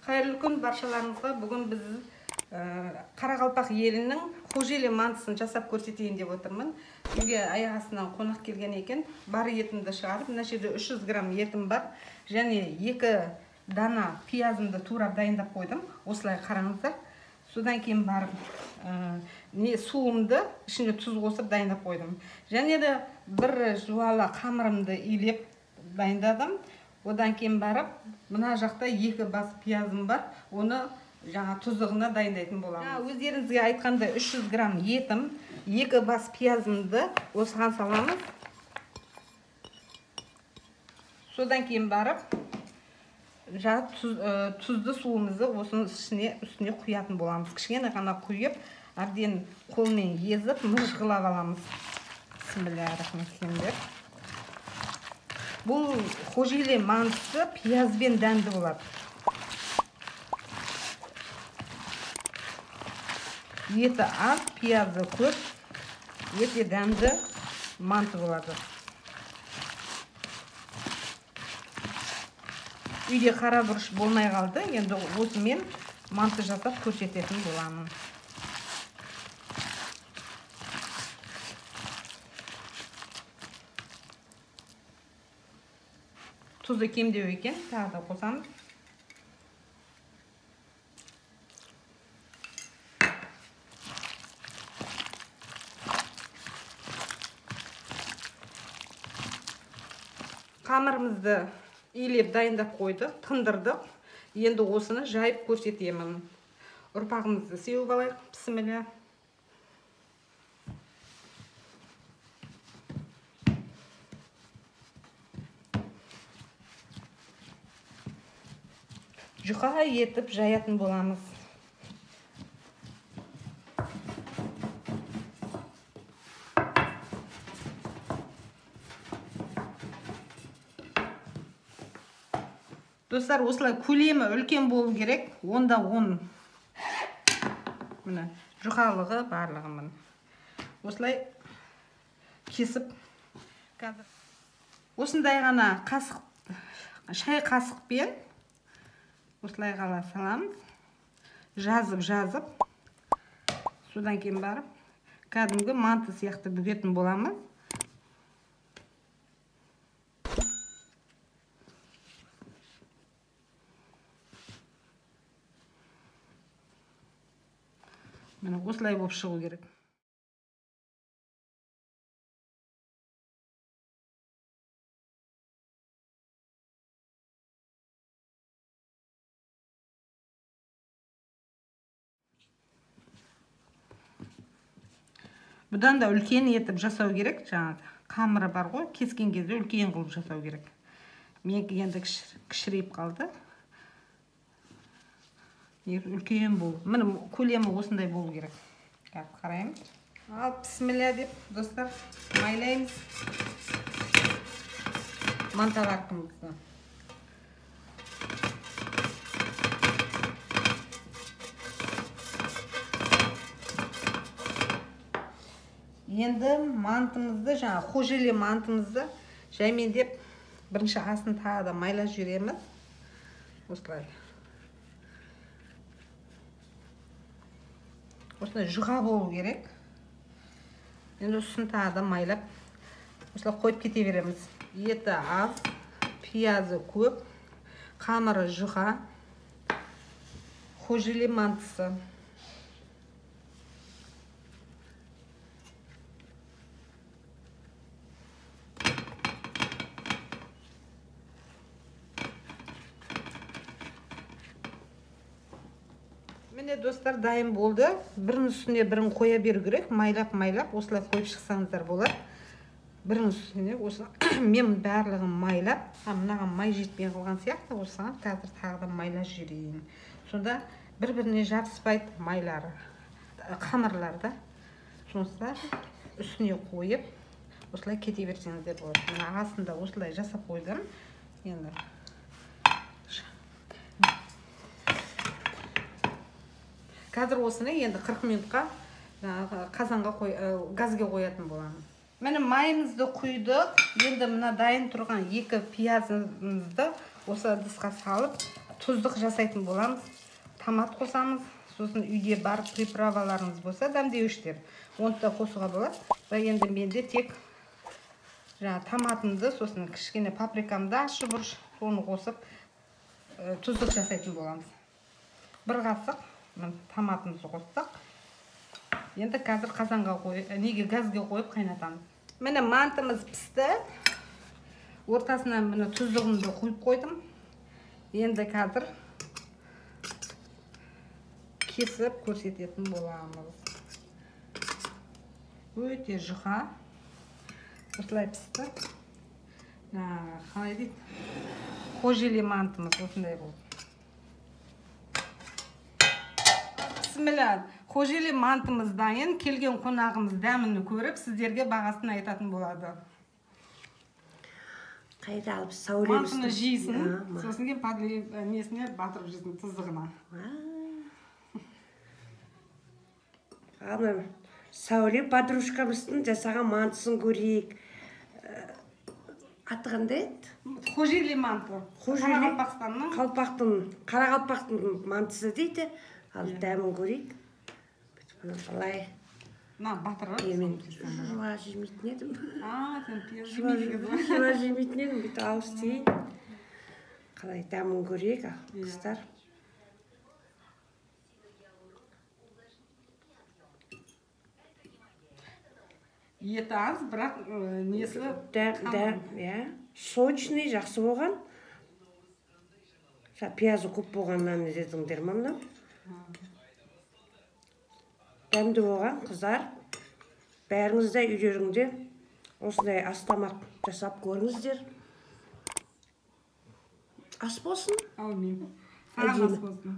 Қайырлы күн баршаларыңызға. Бүгін біз Қарақалпақ елінің қожелі мантысын жасап көрсетейін деп отырмын. Үйге аяқ астынан қонақ келген екен. Бар етімді шығарып, мына жерде 300 грамм етім бар. Және 2 дана пиязымды турап дайындап қойдым. Осылай қараңыздар. Содан кейін барып суымды ішіне тұз қосып дайындап қойдым. Және де бір жуалы қамырымды илеп дайындадым. Одан кейін барып, мына жақта 2 бас пиязым бар. Оны жаңа тұздығына дайындайтын боламын. Өздеріңізге айтқанда 300 грамм етім, 2 бас пиязымды осыған саламыз. Содан кейін барып, тұзды суымызды осының үстіне құятын боламыз. Кішкене ғана құйып, әбден қолмен езіп, мыжғылап аламыз. Бисмиллахиррахманиррахим. Бұл қожелі мантысы пиязбен дәмді болады. Еті аз, пиязы көп, өте дәмді манты болады. Үйде қара бұрыш болмай қалды, енді осымен манты жасап көрсететін боламын. Тұзды кемдеу екен, тағы да қосамыз. Қамырымызды илеп дайындап қойдық, тындырдық. Енді осыны жайып көрсетемін. Ұрпағымызды сеуіп алайық. Бисмилля. Жұқа етіп жаятын боламыз. Достар, осылай көлемі үлкен болу керек. Онда 10. Міне, жұқалығы барлығы міне. Осылай кесіп, осындай ғана шай қасықпен осылай қала саламыз. Жазып, содан кейін барып, кәдімгі манты сияқты бүгетін боламыз. Міне осылай болып шығу керек. Бұдан да үлкен етіп жасау керек. Жаңағы қамыры бар ғой, кескен кезде үлкен қылып жасау керек. Менікі енді кішірейіп қалды. Үлкен бол. Міне көлемі осындай болу керек. Қараймыз. Ал, бисмилля деп, достар, майлаймыз. Манталарымызды. Енді мантымызды, жаңа қожелі мантымызды жаймендеп бірінші асын тағы да майла жүреміз. Осылай. Осылай жұға болу керек. Енді үстін тағы да майлап осылай қойып кете береміз. Еті аз, пиязы көп, қамыры жұға, қожелі мантысы. Міне достар, дайын болды. Бірінің үстіне бірін қоя беру керек. Майлап, осылай қойып шықсаңыздар болады. Бірінің үстіне мен барлығын майлап, мынаған май жетпей қалған сияқты, осыған қазір тағы да майла жүрейін. Сонда бір-біріне жабыспайды майлары, қамырларды. Сонда үстіне қойып, осылай кете берсеңіздер болады. Мына астында осылай жасап қойдым. Енді қазір осыны енді 40 минутқа қазанға газге қоятын боламын. Міне майымызды құйдық. Енді мына дайын тұрған 2 пиязымызды осы ыдысқа салып тұздық жасайтын боламыз. Томат қосамыз. Сосын үйде бар приправаларыңыз болса, дәмдеуіштер. Оны да қосуға болады. Енді менде тек томатымды, сосын кішкене паприкамды, ащы бұрыш, соны қосып тұздық жасайтын боламыз. Бір қасық томатымызды қостық. Енді қазір қазанға неге газға қойып қайнатамыз. Міне мантымыз пісті. Ортасына міне тұздығымды құйып қойдым. Енді қазір кесіп көрсететін боламыз. Өте жұқа. Осылай пісті. Қалай дейді? Қожеле мантымыз осындай болды. Бісміллә, қожеле мантымыз дайын. Келген қонағымыз дәмін көріп, сіздерге бағасын айтатын болады. Қайда алып сәулеміз. Мантыны жейсін, сосын кейін несіне батырып жейсін тұздығына. Ана Сәуле подружкамыздың жасаған мантысын көрейік. Аты қандай еді? Қожеле манты. Қарақалпақтың мантысы дейді. Ал дәмін көрейік. Қалай? Батырып. Мен жуа жемейтін едім. Сен Жуа жемейтін едім. Бүйтіп ауыз тиейін. Қалай дәмін көрейік, қыздар. Еті аз, бірақ несі сочный, жақсы болған. Пиязы көп болғаннан дедіңдер ма мынау? Дәмді болған, қыздар. Бәріңіз де үйлеріңде осындай ас тамақ жасап көріңіздер. Ас болсын. Әумин. Саған ас болсын.